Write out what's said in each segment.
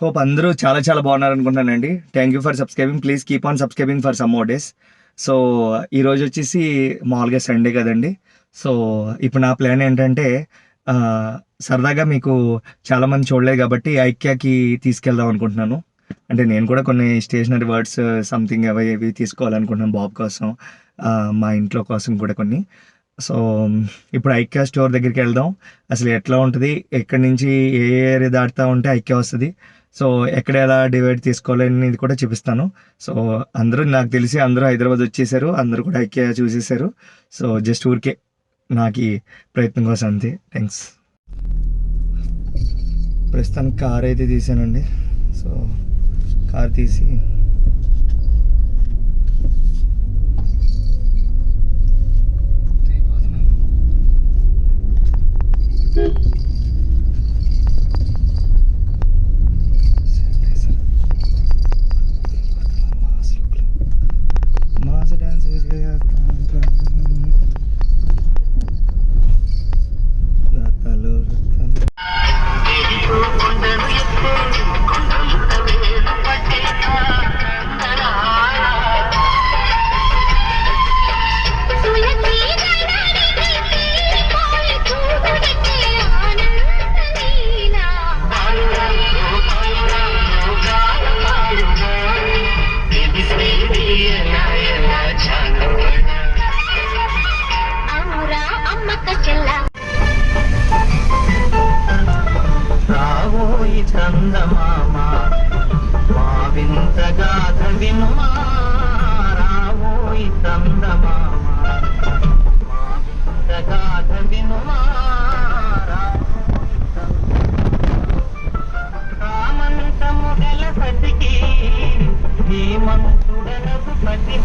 Hope అందరూ చాలా చాలా బాగున్నారు అనుకుంటున్నానండి. Thank you for subscribing. Please keep on subscribing for some more days. So, ఈరోజు వచ్చేసి మామూలుగా సండే కదండీ! సో, ఇప్పుడు నా ప్లాన్ ఏంటంటే సరదాగా మీకు చాలామంది చూడలేదు కాబట్టి ఐక్యాకి తీసుకెళ్దాం అనుకుంటున్నాను. అంటే నేను కూడా కొన్ని స్టేషనరీ వర్డ్స్ సంథింగ్ అవి ఇవి తీసుకోవాలనుకుంటున్నాను బాబు కోసం, మా ఇంట్లో కోసం కూడా కొన్ని. సో, ఇప్పుడు ఐక్యా స్టోర్ దగ్గరికి వెళ్దాం. అసలు ఎట్లా ఉంటది? ఎక్కడి నుంచి ఏ ఏరియా దాటుతా ఉంటే ఐక్యా వస్తది. సో, ఎక్కడ ఎలా డివైడ్ తీసుకోవాలనేది కూడా చూపిస్తాను. సో, అందరూ నాకు తెలిసి అందరూ హైదరాబాద్ వచ్చేసారు. అందరూ కూడా ఐక్యా చూసేసారు. సో, జస్ట్ ఊరికే నాకీ ప్రయత్నం కోసం అంతే. థ్యాంక్స్. ప్రస్తుతానికి కార్ అయితే తీసానండి. సో, కార్ తీసి చందమామ మా వింత గాథ వినుమా రావోయి చందమామ మా వింత గాథ వినుమా రామంతము గల సతికి హేమంతుడనకు పతి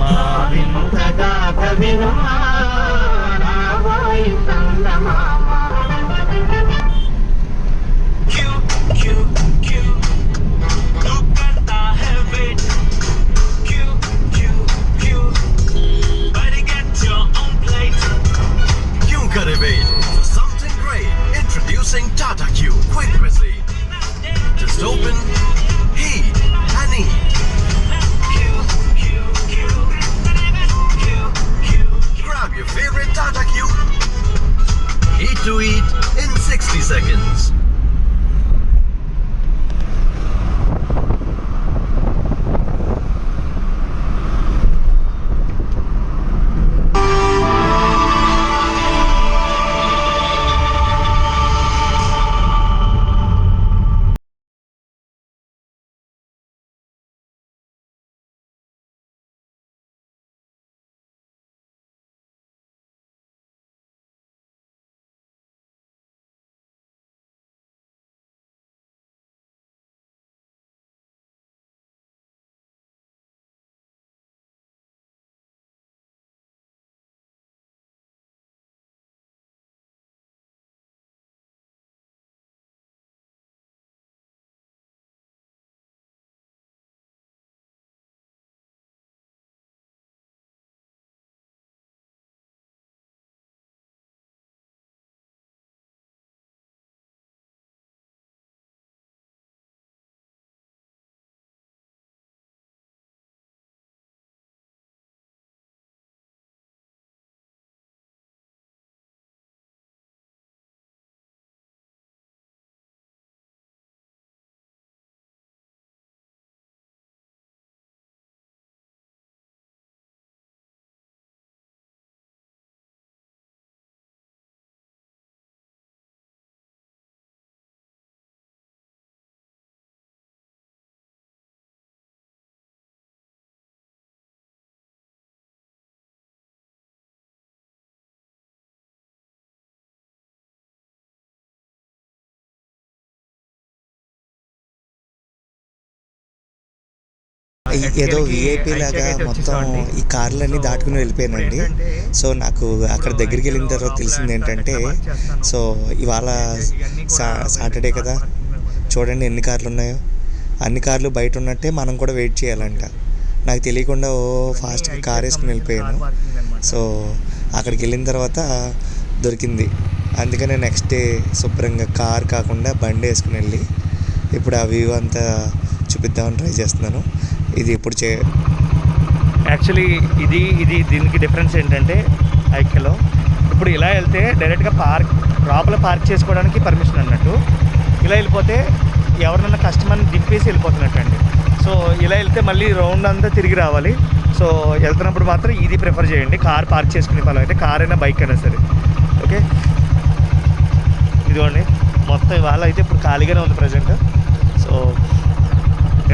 మా వింత గాథ వినుమా రావోయి చందమామ. Introducing Tata Q Quick Receipt. Just open, heat and eat. Grab your favorite Tata Q. Eat to eat in 60 seconds. ఏదో విఐపి లాగా మొత్తం ఈ కార్లన్నీ దాటుకుని వెళ్ళిపోయానండి. సో నాకు అక్కడ దగ్గరికి వెళ్ళిన తర్వాత తెలిసింది ఏంటంటే, సో ఇవాళ సాటర్డే కదా, చూడండి ఎన్ని కార్లు ఉన్నాయో. అన్ని కార్లు బయట ఉన్నట్టే మనం కూడా వెయిట్ చేయాలంట. నాకు తెలియకుండా ఫాస్ట్గా కార్ వేసుకుని వెళ్ళిపోయాను. సో అక్కడికి వెళ్ళిన తర్వాత దొరికింది అందుకనే నెక్స్ట్ డే శుభ్రంగా కార్ కాకుండా బండి వేసుకుని వెళ్ళి ఇప్పుడు ఆ వ్యూ అంతా చూపిద్దామని ట్రై చేస్తున్నాను. ఇది ఇప్పుడు యాక్చువల్లీ ఇది దీనికి డిఫరెన్స్ ఏంటంటే ఐక్యలో ఇప్పుడు ఇలా వెళ్తే డైరెక్ట్గా లోపల పార్క్ చేసుకోవడానికి పర్మిషన్ అన్నట్టు, ఇలా వెళ్ళిపోతే ఎవరినైనా కస్టమర్ని దింపేసి వెళ్ళిపోతున్నట్టు అండి. సో ఇలా వెళ్తే మళ్ళీ రౌండ్ అంతా తిరిగి రావాలి. సో వెళ్తున్నప్పుడు మాత్రం ఇది ప్రిఫర్ చేయండి, కార్ పార్క్ చేసుకునే పని అయితే, కార్ అయినా బైక్ అయినా సరే. ఓకే, ఇదిగోండి మొత్తం ఇవాళ అయితే ఇప్పుడు ఖాళీగానే ఉంది ప్రజెంట్. సో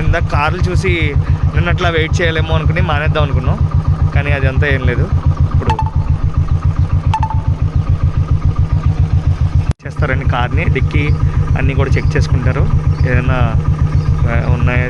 ఇందాక కార్లు చూసి నిన్నట్లా వెయిట్ చేయలేమో అనుకుని మానేద్దాం అనుకున్నాం, కానీ అది అంతా ఏం లేదు. ఇప్పుడు చేస్తారండి కార్ని, డిక్కీ అన్నీ కూడా చెక్ చేసుకుంటారు, ఏదైనా ఉన్నాయో.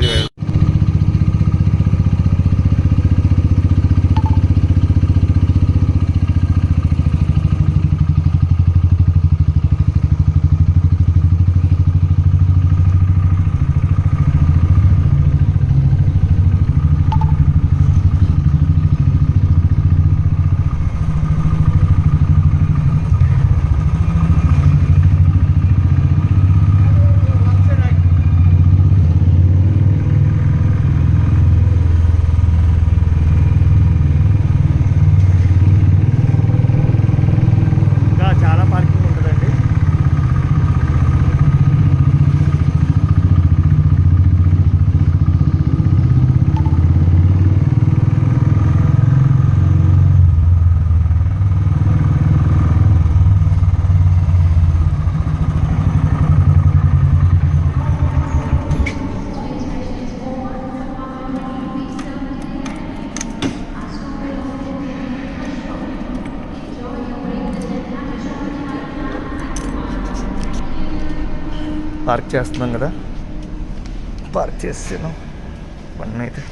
చాలా పార్కింగ్ ఉంటుందండి. పార్క్ చేస్తున్నాం కదా, పార్క్ చేసాను బండి అయితే.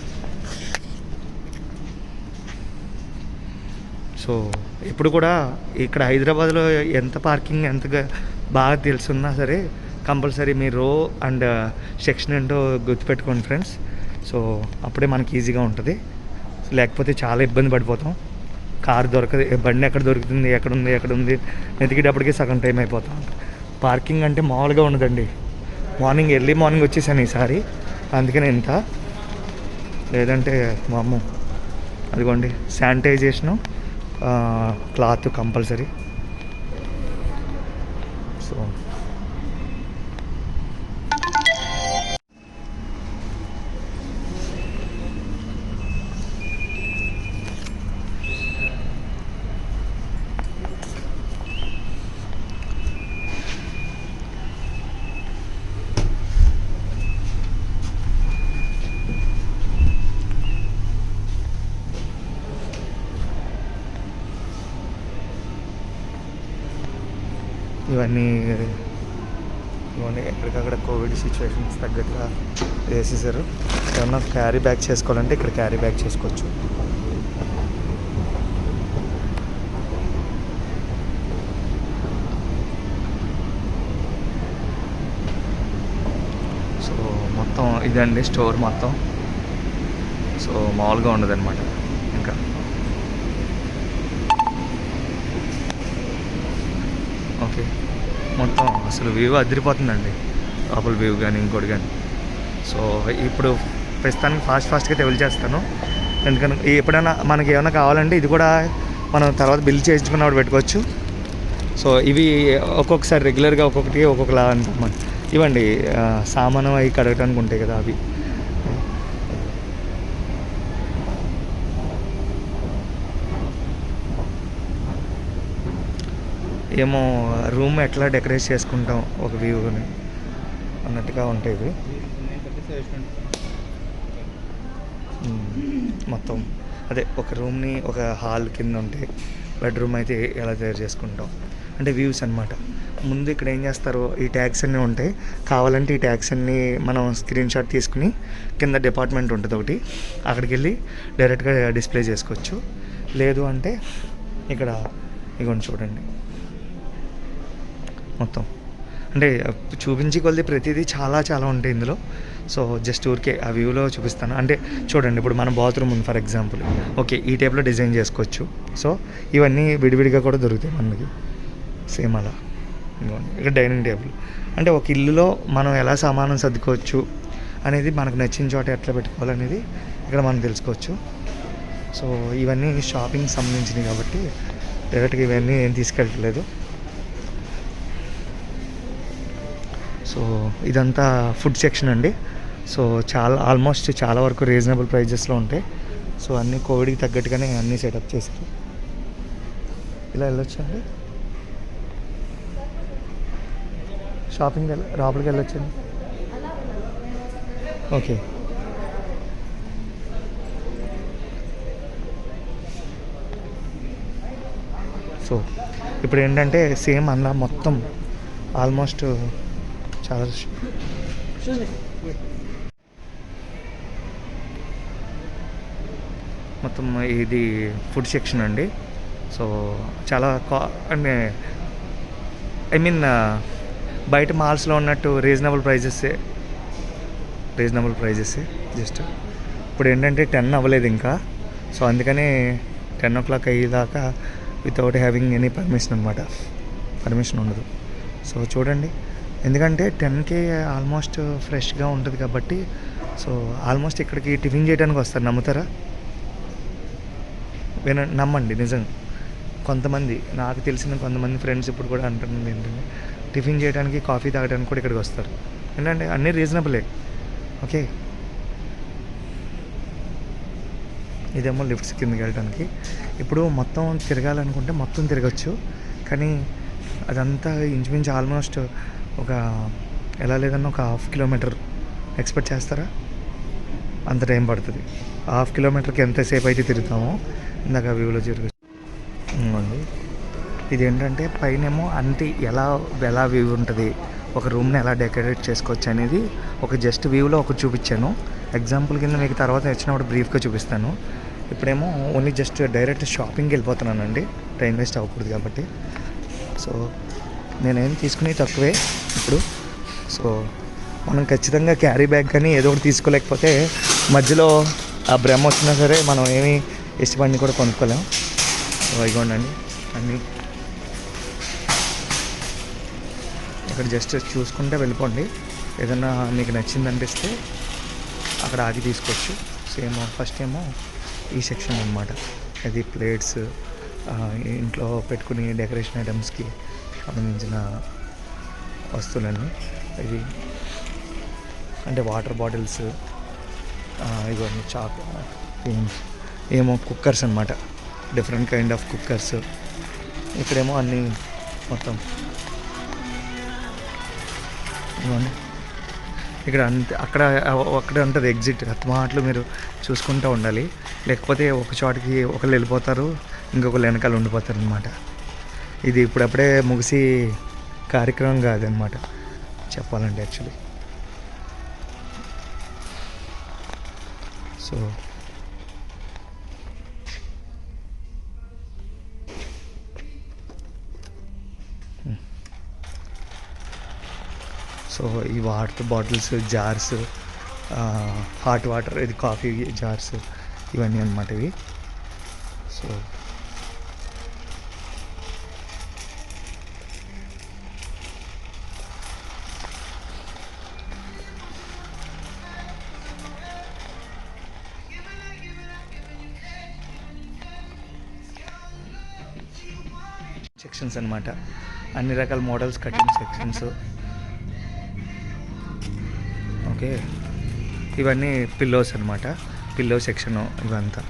సో ఇప్పుడు కూడా ఇక్కడ హైదరాబాద్లో ఎంత పార్కింగ్ ఎంతగా బాగా తెలుసున్నా సరే కంపల్సరీ మీ రో అండ్ సెక్షన్ ఏంటో గుర్తుపెట్టుకోండి ఫ్రెండ్స్. సో అప్పుడే మనకి ఈజీగా ఉంటుంది, లేకపోతే చాలా ఇబ్బంది పడిపోతాం. కారు దొరకదు, బండి ఎక్కడ దొరుకుతుంది, ఎక్కడ ఉంది వెతికేటప్పటికి సగం టైం అయిపోతాం. పార్కింగ్ అంటే మామూలుగా ఉండదండి. ఎర్లీ మార్నింగ్ వచ్చేసాను ఈసారి, అందుకనే ఇంత, లేదంటే మా అమ్మ. అదిగోండి శానిటైజేషను, క్లాత్ కంపల్సరీ. సో ఇవన్నీ ఎక్కడికక్కడ కోవిడ్ సిచ్యువేషన్స్ తగ్గట్టుగా వేసేసారు. ఏమన్నా క్యారీ బ్యాగ్ చేసుకోవాలంటే ఇక్కడ క్యారీ బ్యాగ్ చేసుకోవచ్చు. సో మొత్తం ఇదండి స్టోర్ మొత్తం. సో మామూలుగా ఉండదు అనమాట. ఇంకా ఓకే, మొత్తం అసలు వ్యూ అదిరిపోతుందండి, లోపల వ్యూ కానీ ఇంకోటి కానీ. సో ఇప్పుడు ప్రస్తుతానికి ఫాస్ట్గా ట్రావెల్ చేస్తాను, ఎందుకంటే ఎప్పుడైనా మనకి ఏమైనా కావాలంటే ఇది కూడా మనం తర్వాత బిల్ చేయించుకున్నప్పుడు పెట్టుకోవచ్చు. సో ఇవి ఒక్కొక్కసారి రెగ్యులర్గా ఒక్కొక్కలా అంటాం. ఇవ్వండి సామాను అవి కడగటానికి ఉంటాయి కదా అవి. ఏమో రూమ్ ఎట్లా డెకరేట్ చేసుకుంటాం ఒక వ్యూని అన్నట్టుగా ఉంటాయి ఇవి. మొత్తం అదే ఒక రూమ్ని ఒక హాల్ కింద ఉంటాయి, బెడ్రూమ్ అయితే ఎలా తయారు చేసుకుంటాం అంటే వ్యూస్ అనమాట. ముందు ఇక్కడ ఏం చేస్తారో ఈ ట్యాగ్స్ అన్నీ ఉంటాయి, కావాలంటే ఈ ట్యాగ్స్ అన్నీ మనం స్క్రీన్ షాట్ తీసుకుని కింద డిపార్ట్మెంట్ ఉంటుంది ఒకటి, అక్కడికి వెళ్ళి డైరెక్ట్గా డిస్ప్లే చేసుకోవచ్చు. లేదు అంటే ఇక్కడ ఇగోండి చూడండి, మొత్తం అంటే చూపించి కొద్ది ప్రతిదీ చాలా ఉంటాయి ఇందులో. సో జస్ట్ ఊరికే ఆ వ్యూలో చూపిస్తాను. అంటే చూడండి, ఇప్పుడు మన బాత్రూమ్ ఉంది ఫర్ ఎగ్జాంపుల్, ఓకే ఈ టైప్లో డిజైన్ చేసుకోవచ్చు. సో ఇవన్నీ విడివిడిగా కూడా దొరుకుతాయి మనకి సేమ్ అలా. ఇదిగోండి ఇక్కడ డైనింగ్ టేబుల్. అంటే ఒక ఇల్లులో మనం ఎలా సామానం సర్దుకోవచ్చు అనేది, మనకు నచ్చిన చోట ఎట్లా పెట్టుకోవాలనేది ఇక్కడ మనం తెలుసుకోవచ్చు. సో ఇవన్నీ షాపింగ్ సంబంధించినవి కాబట్టి డైరెక్ట్గా ఇవన్నీ ఏం తీసుకెళ్ళట్లేదు. సో ఇదంతా ఫుడ్ సెక్షన్ అండి. సో ఆల్మోస్ట్ చాలా వరకు రీజనబుల్ ప్రైజెస్లో ఉంటాయి. సో అన్నీ కోవిడ్కి తగ్గట్టుగానే అన్నీ సెటప్ చేశారు. ఇలా వెళ్ళొచ్చండి, షాపింగ్ లోపలికి వెళ్ళొచ్చండి. ఓకే, సో ఇప్పుడు ఏంటంటే సేమ్ అలా మొత్తం ఆల్మోస్ట్ చాలా మొత్తం ఇది ఫుడ్ సెక్షన్ అండి. సో చాలా అంటే ఐ మీన్ బయట మాల్స్లో ఉన్నట్టు రీజనబుల్ ప్రైజెస్సే జస్ట్. ఇప్పుడు ఏంటంటే 10 అవ్వలేదు ఇంకా, సో అందుకని 10 o'clock అయ్యేదాకా వితౌట్ హ్యావింగ్ ఎనీ పర్మిషన్ ఉండదు. సో చూడండి, ఎందుకంటే 10కే ఆల్మోస్ట్ ఫ్రెష్గా ఉంటుంది కాబట్టి. సో ఆల్మోస్ట్ ఇక్కడికి టిఫిన్ చేయడానికి వస్తారు, నమ్ముతారా? నమ్మండి, నిజంగా. కొంతమంది నాకు తెలిసిన కొంతమంది ఫ్రెండ్స్ ఇప్పుడు కూడా అంటున్నది ఏంటంటే టిఫిన్ చేయడానికి, కాఫీ తాగడానికి కూడా ఇక్కడికి వస్తారు. ఏంటంటే అన్నీ రీజనబులే. ఓకే, ఇదేమో లిఫ్ట్స్ కిందకి వెళ్ళడానికి. ఇప్పుడు మొత్తం తిరగాలనుకుంటే మొత్తం తిరగచ్చు, కానీ అదంతా ఇంచుమించు ఆల్మోస్ట్ ఒక ఎలా లేదన్నా ఒక 1/2 kilometer ఎక్స్పెక్ట్ చేస్తారా? అంత టైం పడుతుంది. 1/2 kilometerకి ఎంతసేపు అయితే తిరుగుతామో ఇందాక వ్యూలో జరుగుతుంది. ఇదేంటంటే పైనేమో అంటే ఎలా వ్యూ ఉంటుంది, ఒక రూమ్ని ఎలా డెకరేట్ చేసుకోవచ్చు అనేది ఒక జస్ట్ వ్యూలో ఒక చూపించాను. ఎగ్జాంపుల్ కింద మీకు తర్వాత వచ్చినప్పుడు బ్రీఫ్గా చూపిస్తాను. ఇప్పుడేమో ఓన్లీ జస్ట్ డైరెక్ట్ షాపింగ్కి వెళ్ళిపోతున్నానండి, టైం వేస్ట్ అవ్వకూడదు కాబట్టి. సో నేనేం తీసుకుని తక్కువే ఇప్పుడు. సో మనం ఖచ్చితంగా క్యారీ బ్యాగ్ కానీ ఏదో ఒకటి తీసుకోలేకపోతే మధ్యలో ఆ భ్రమ వచ్చినా సరే మనం ఏమీ ఇష్టపడిని కూడా కొనుక్కోలేము. సో ఇగోండి అన్నీ ఇక్కడ జస్ట్ చూసుకుంటే వెళ్ళిపోండి. ఏదన్నా మీకు నచ్చింది అనిపిస్తే అక్కడ ఆగి తీసుకోవచ్చు. సేమ్ ఫస్ట్ ఏమో ఈ సెక్షన్ అన్నమాట, అది ప్లేట్స్, ఇంట్లో పెట్టుకుని డెకరేషన్ ఐటమ్స్కి సంబంధించిన వస్తువులన్నీ. ఇది అంటే వాటర్ బాటిల్స్, ఇవన్నీ ఏమో కుక్కర్స్ అన్నమాట, డిఫరెంట్ కైండ్ ఆఫ్ కుక్కర్స్. ఇక్కడేమో అన్నీ మొత్తం ఇవ్వండి. ఇక్కడ అంతే, అక్కడే ఉంటుంది ఎగ్జిట్. మాటలు మీరు చూసుకుంటూ ఉండాలి, లేకపోతే ఒక చోటికి ఒకళ్ళు వెళ్ళిపోతారు, ఇంకొకళ్ళు వెనకాల ఉండిపోతారు అనమాట. ఇది ఇప్పుడప్పుడే ముగిసి కార్యక్రమం కాదనమాట చెప్పాలంటే యాక్చువల్లీ. సో ఈ water bottles, jars, hot water, ఇది కాఫీ జార్స్, ఇవన్నీ అన్నమాట ఇవి. సో సెక్షన్స్ అన్నమాట, అన్ని రకాల మోడల్స్ కటింగ్ సెక్షన్స్. ఓకే, ఇవన్నీ పిల్లోస్ అనమాట, పిల్లో సెక్షను ఇవంతా.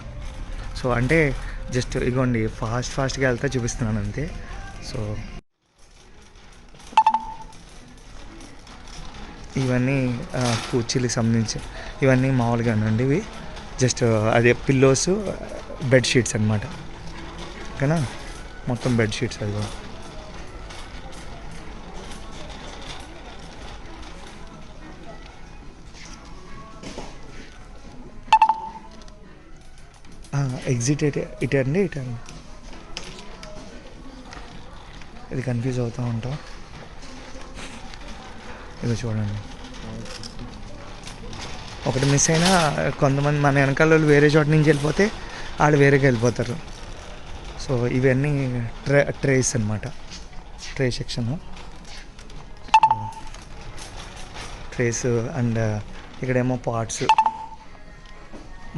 సో అంటే జస్ట్ ఇగోండి ఫాస్ట్గా వెళ్తా చూపిస్తున్నాను అంతే. సో ఇవన్నీ కుర్చీలకు సంబంధించి ఇవన్నీ మామూలుగానండి, ఇవి జస్ట్ అదే పిల్లోస్, బెడ్షీట్స్ అనమాట. ఓకేనా, మొత్తం బెడ్షీట్స్ అది. ఎగ్జిట్ ఇటు అండి, ఇది కన్ఫ్యూజ్ అవుతూ ఉంటాం. ఇది చూడండి, ఒకటి మిస్ అయినా కొంతమంది మన వెనకాల వాళ్ళు వేరే చోట నుంచి వెళ్ళిపోతే వాళ్ళు వేరేగా వెళ్ళిపోతారు. సో ఇవన్నీ ట్రేస్ అనమాట, ట్రే సెక్షన్. ట్రేస్ అండ్ ఇక్కడేమో పాట్స్,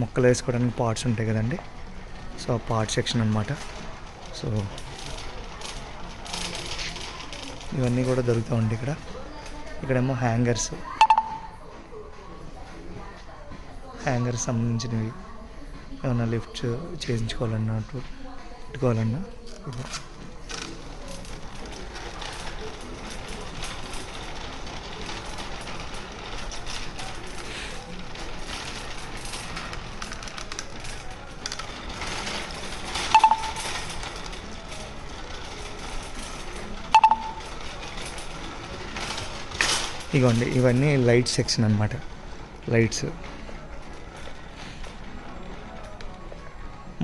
మొక్కలు వేసుకోవడానికి పాట్స్ ఉంటాయి కదండి. సో పాట్ సెక్షన్ అనమాట. సో ఇవన్నీ కూడా దొరుకుతూ ఉంటాయి ఇక్కడ. ఇక్కడేమో హ్యాంగర్స్ సంబంధించినవి, ఏమైనా లిఫ్ట్ చేయించుకోవాలన్నా పెట్టుకోవాలన్నా. ఇగోండి ఇవన్నీ లైట్ సెక్షన్ అనమాట. లైట్స్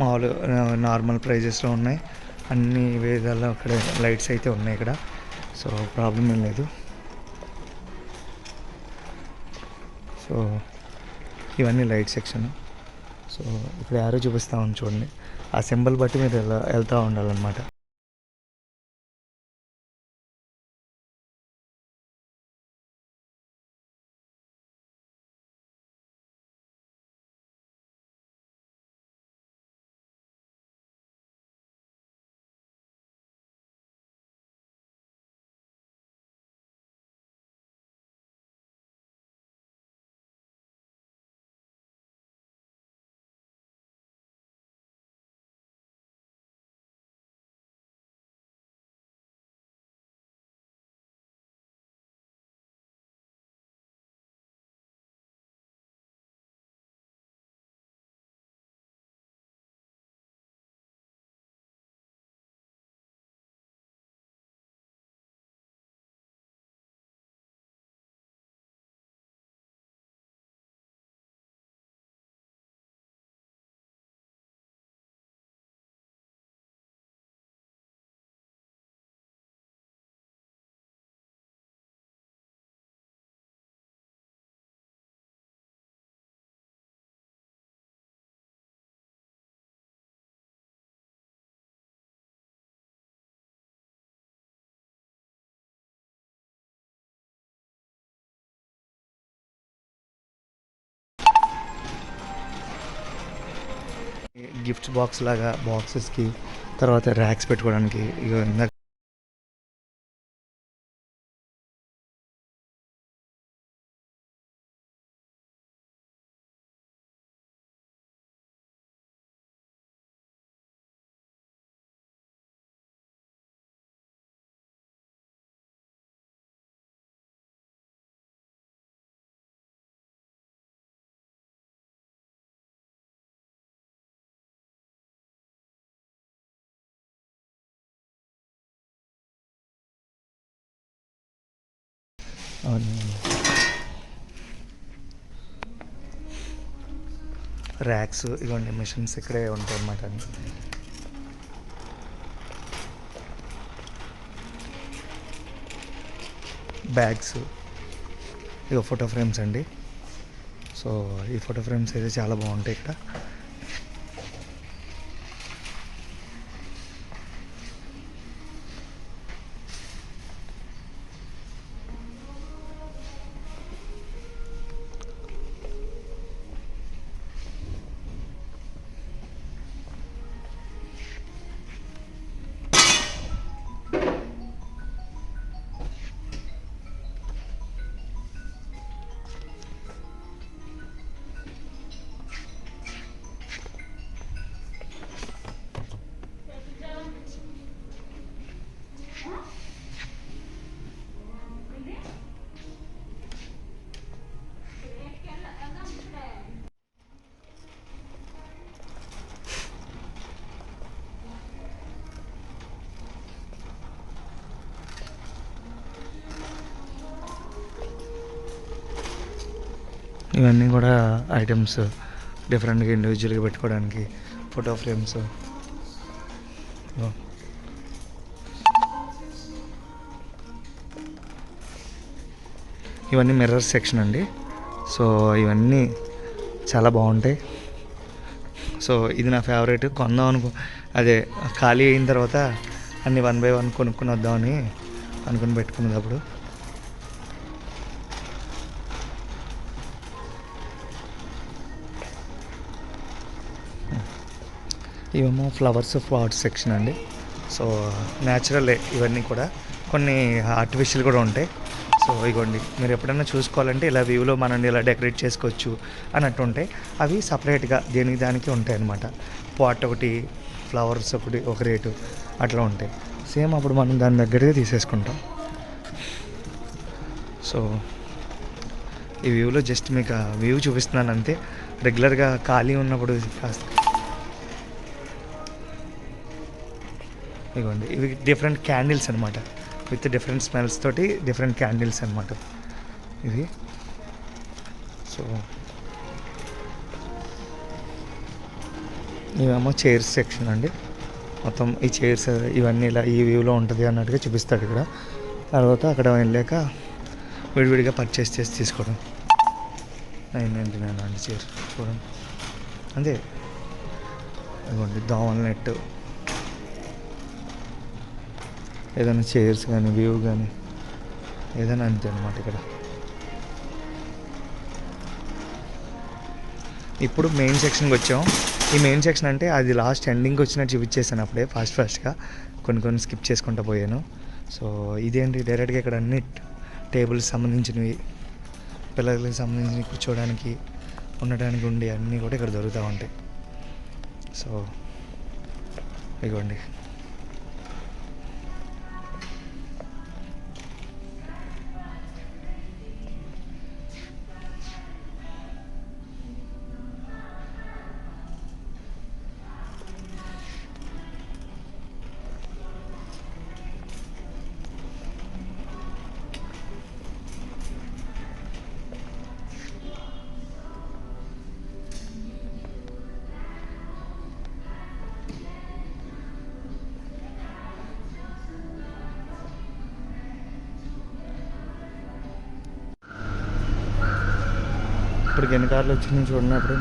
మామూలు నార్మల్ ప్రైజెస్లో ఉన్నాయి. అన్ని విధాల్లో అక్కడ లైట్స్ అయితే ఉన్నాయి ఇక్కడ. సో ప్రాబ్లం ఏం లేదు. సో ఇవన్నీ లైట్ సెక్షన్. సో ఇక్కడ యారో చూపిస్తూ ఉంది చూడండి, ఆ సింబల్ బట్టి మీరు వెళ్తూ ఉండాలన్నమాట. గిఫ్ట్ బాక్స్ లాగా బాక్సెస్కి, తర్వాత ర్యాక్స్ పెట్టుకోవడానికి. ఇక ఇందాక ర్యాక్స్, ఇవన్నీ మిషన్స్ ఇక్కడే ఉంటాయి అన్నమాట. బ్యాగ్స్, ఇక ఫోటో ఫ్రేమ్స్ అండి. సో ఈ ఫోటో ఫ్రేమ్స్ అయితే చాలా బాగుంటాయి ఇక్కడ. ఇవన్నీ కూడా ఐటమ్స్ డిఫరెంట్గా ఇండివిజువల్గా పెట్టుకోవడానికి ఫోటో ఫ్రేమ్స్. ఇవన్నీ మిర్రర్ సెక్షన్ అండి. సో ఇవన్నీ చాలా బాగుంటాయి. సో ఇది నా ఫేవరెట్. కొందాం అదే ఖాళీ అయిన తర్వాత అన్నీ 1 by 1 కొనుక్కొని వద్దామని అనుకుని పెట్టుకున్నప్పుడు. ఇవేమో ఫ్లవర్స్ ఫ్లవర్స్ సెక్షన్ అండి. సో న్యాచురల్ ఇవన్నీ కూడా, కొన్ని ఆర్టిఫిషియల్ కూడా ఉంటాయి. సో ఇగోండి, మీరు ఎప్పుడైనా చూసుకోవాలంటే ఇలా వ్యూలో మనం ఇలా డెకరేట్ చేసుకోవచ్చు అన్నట్టు ఉంటాయి. అవి సపరేట్గా దేనికి దానికి ఉంటాయి అన్నమాట. పాట్ ఒకటి, ఫ్లవర్స్ ఒకటి ఒక రేటు అట్లా ఉంటాయి. సేమ్ అప్పుడు మనం దాని దగ్గరే తీసేసుకుంటాం. సో ఈ వ్యూలో జస్ట్ మీకు వ్యూ చూపిస్తున్నాను అంతే. రెగ్యులర్గా ఖాళీ ఉన్నప్పుడు కాస్త ఇవ్వండి, ఇవి డిఫరెంట్ క్యాండిల్స్ అనమాట, విత్ డిఫరెంట్ స్మెల్స్ తోటి డిఫరెంట్ క్యాండిల్స్ అనమాట ఇవి. సో ఇవేమో చైర్స్ సెక్షన్ అండి. మొత్తం ఈ చైర్స్ ఇవన్నీ ఇలా ఈ వ్యూలో ఉంటుంది అన్నట్టుగా చూపిస్తాడు ఇక్కడ. తర్వాత అక్కడ వెళ్ళాక విడివిడిగా పర్చేస్ చేసి తీసుకోవడం. 999 అండి చైర్, చూడండి అంతే. ఇదిగోండి దోమల నెట్, ఏదైనా చైర్స్ కానీ వ్యూ కానీ ఏదైనా అంతే అనమాట ఇక్కడ. ఇప్పుడు మెయిన్ సెక్షన్కి వచ్చాం. ఈ మెయిన్ సెక్షన్ అంటే అది లాస్ట్ ఎండింగ్కి వచ్చినట్టు చూపించేసాను అప్పుడే ఫాస్ట్గా, కొన్ని స్కిప్ చేసుకుంటూ పోయాను. సో ఇదేంటి డైరెక్ట్గా ఇక్కడ అన్ని టేబుల్స్ సంబంధించినవి, పిల్లలకి సంబంధించి కూర్చోడానికి ఉండడానికి ఉండి అన్నీ కూడా ఇక్కడ దొరుకుతూ ఉంటాయి. సో ఇదిగోండి, ఇప్పుడు ఎన్ని కార్లు వచ్చినాయి చూడండి. అప్పుడు